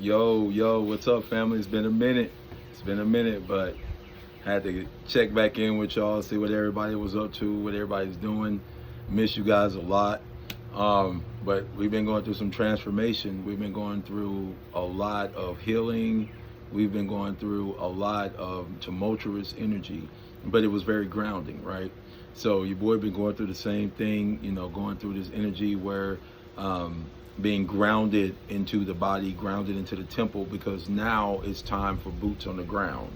Yo, what's up, family? It's been a minute. But had to check back in with y'all, see what everybody was up to, what everybody's doing. Miss you guys a lot. But we've been going through some transformation. We've been going through a lot of healing. We've been going through a lot of tumultuous energy, but it was very grounding, right? So your boy been going through the same thing, going through this energy where being grounded into the body, grounded into the temple, because now it's time for boots on the ground.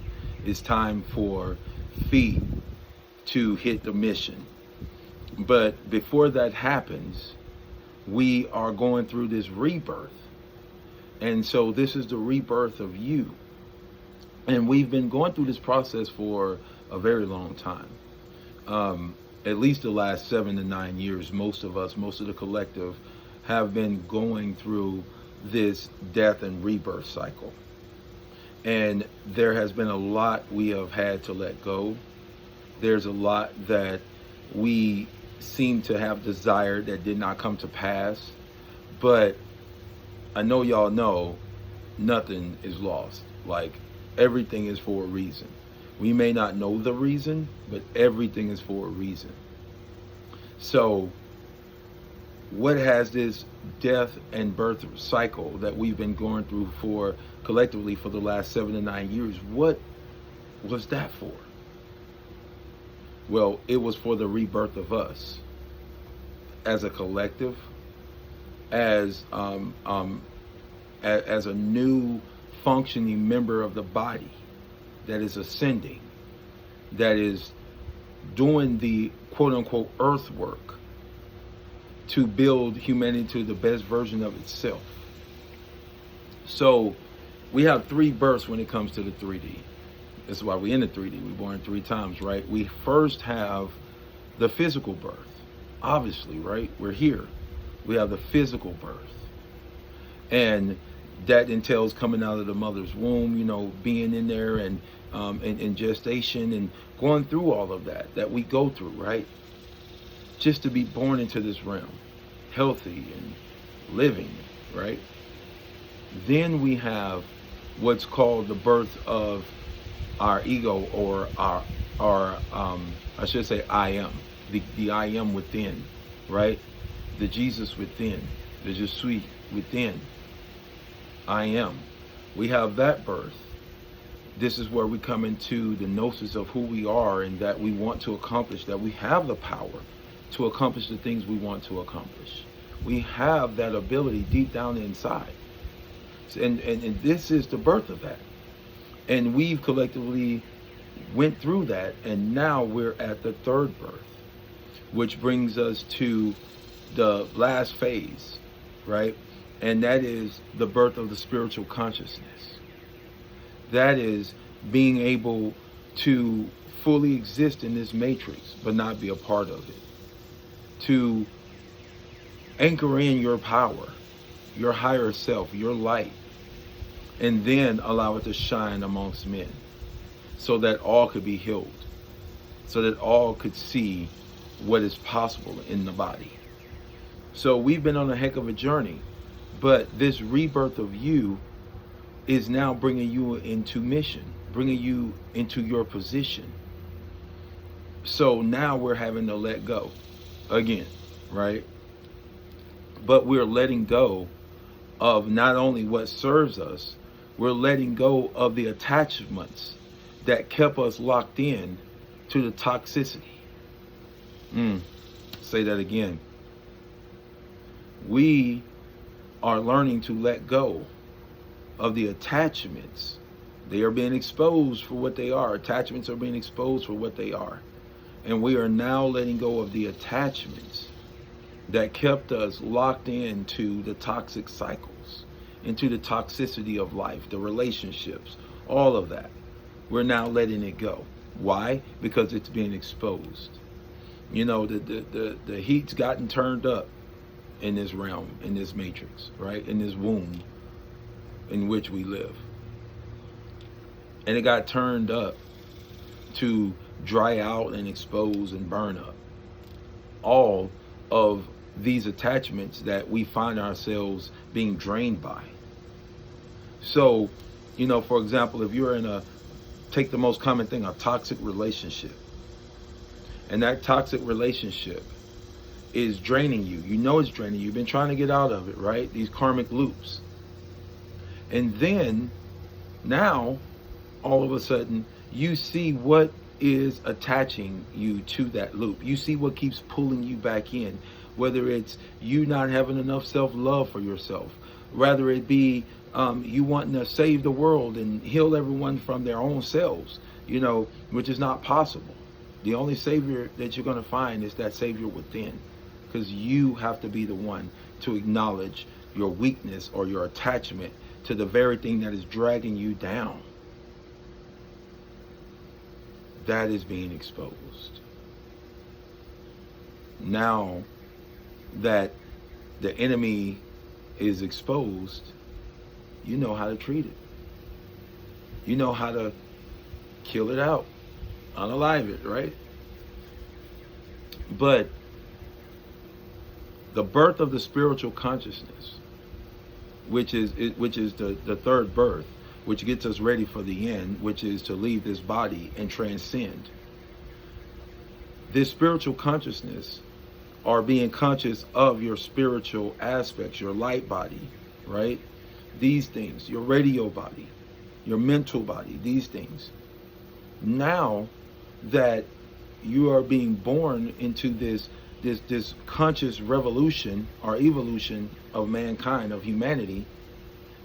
It's time for feet to hit the mission. But before that happens, we are going through this rebirth. And so this is the rebirth of you. And we've been going through this process for a very long time. At least the last 7 to 9 years, most of us, most of the collective, have been going through this death and rebirth cycle. And there has been a lot we have had to let go. There's a lot that we seem to have desired that did not come to pass. But I know y'all know nothing is lost. Like, everything is for a reason. We may not know the reason, but everything is for a reason. So what has this death and birth cycle that we've been going through for collectively for the last 7 to 9 years, what was that for? Well, it was for the rebirth of us as a collective, as a new functioning member of the body that is ascending, that is doing the quote-unquote earth work to build humanity to the best version of itself. So we have 3 births when it comes to the 3D. That's why we're in the 3D. We're born 3 times, right? We first have the physical birth. Obviously, right? We're here. We have the physical birth. And that entails coming out of the mother's womb, being in there and in gestation and going through all of that we go through, right? Just to be born into this realm, healthy and living, right? Then we have what's called the birth of our ego, or our I should say I am, the I am within, right? The Jesus within, the Je suis within. I am. We have that birth. This is where we come into the gnosis of who we are and that we want to accomplish, that we have the power to accomplish the things we want to accomplish. We have that ability deep down inside. And this is the birth of that. And we've collectively went through that, and now we're at the 3rd birth, which brings us to the last phase, right? And that is the birth of the spiritual consciousness. That is being able to fully exist in this matrix, but not be a part of it. To anchor in your power, your higher self, your light, and then allow it to shine amongst men so that all could be healed, so that all could see what is possible in the body. So we've been on a heck of a journey, but this rebirth of you is now bringing you into mission, bringing you into your position. So now we're having to let go again, right? But we're letting go of not only what serves us, we're letting go of the attachments that kept us locked in to the toxicity. Say that again. We are learning to let go of the attachments. They are being exposed for what they are. Attachments are being exposed for what they are. And we are now letting go of the attachments that kept us locked into the toxic cycles, into the toxicity of life, the relationships, all of that. We're now letting it go. Why? Because it's being exposed. The heat's gotten turned up in this realm, in this matrix, right? In this womb in which we live. And it got turned up to dry out and expose and burn up all of these attachments that we find ourselves being drained by. So, for example, if you're in take the most common thing, a toxic relationship, and that toxic relationship is draining you. You know it's draining you. You've been trying to get out of it, right? These karmic loops. And then now, all of a sudden, you see what is attaching you to that loop. You see what keeps pulling you back in, whether it's you not having enough self-love for yourself, rather it be you wanting to save the world and heal everyone from their own selves, which is not possible. The only savior that you're going to find is that savior within, because you have to be the one to acknowledge your weakness or your attachment to the very thing that is dragging you down. That is being exposed. Now that the enemy is exposed, you know how to treat it. You know how to kill it out, unalive it, right? But the birth of the spiritual consciousness, which is the third birth, which gets us ready for the end, which is to leave this body and transcend. This spiritual consciousness, or being conscious of your spiritual aspects, your light body, right? These things, your radio body, your mental body, these things. Now that you are being born into this conscious revolution or evolution of mankind, of humanity,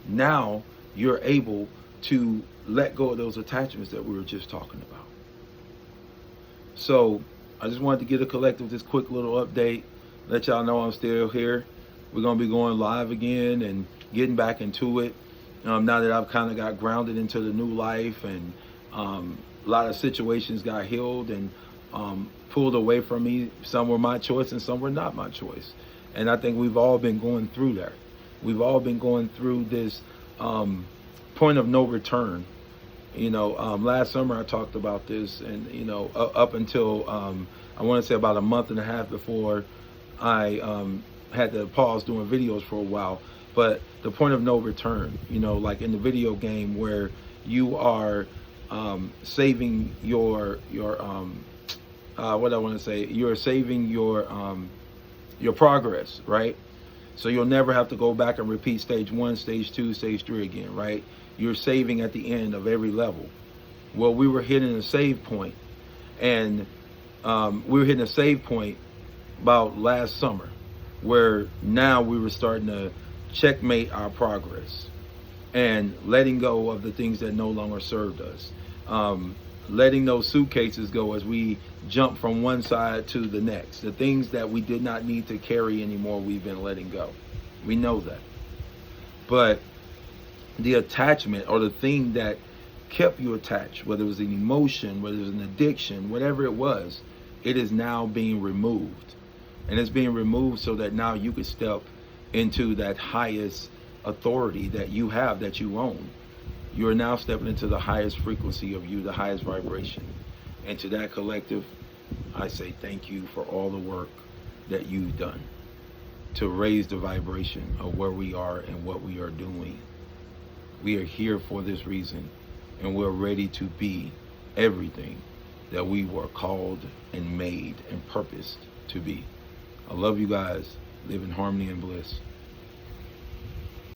now you're able to let go of those attachments that we were just talking about. So I just wanted to get a collective, this quick little update, let y'all know I'm still here. We're going to be going live again and getting back into it. Now that I've kind of got grounded into the new life, and a lot of situations got healed and pulled away from me. Some were my choice and some were not my choice. And I think we've all been going through that. We've all been going through this point of no return. Last summer I talked about this, and up until I want to say about a month and a half before I had to pause doing videos for a while. But the point of no return, like in the video game where you are saving your what I want to say, you're saving your progress, right? So you'll never have to go back and repeat stage 1, stage 2, stage 3 again, right? You're saving at the end of every level. Well, we were hitting a save point, and we were hitting a save point about last summer, where now we were starting to checkmate our progress and letting go of the things that no longer served us. Letting those suitcases go as we jump from one side to the next. The things that we did not need to carry anymore, we've been letting go. We know that. But the attachment, or the thing that kept you attached, whether it was an emotion, whether it was an addiction, whatever it was, it is now being removed. And it's being removed so that now you could step into that highest authority that you have, that you own. You are now stepping into the highest frequency of you, the highest vibration. And to that collective, I say thank you for all the work that you've done to raise the vibration of where we are and what we are doing. We are here for this reason, and we're ready to be everything that we were called and made and purposed to be. I love you guys. Live in harmony and bliss.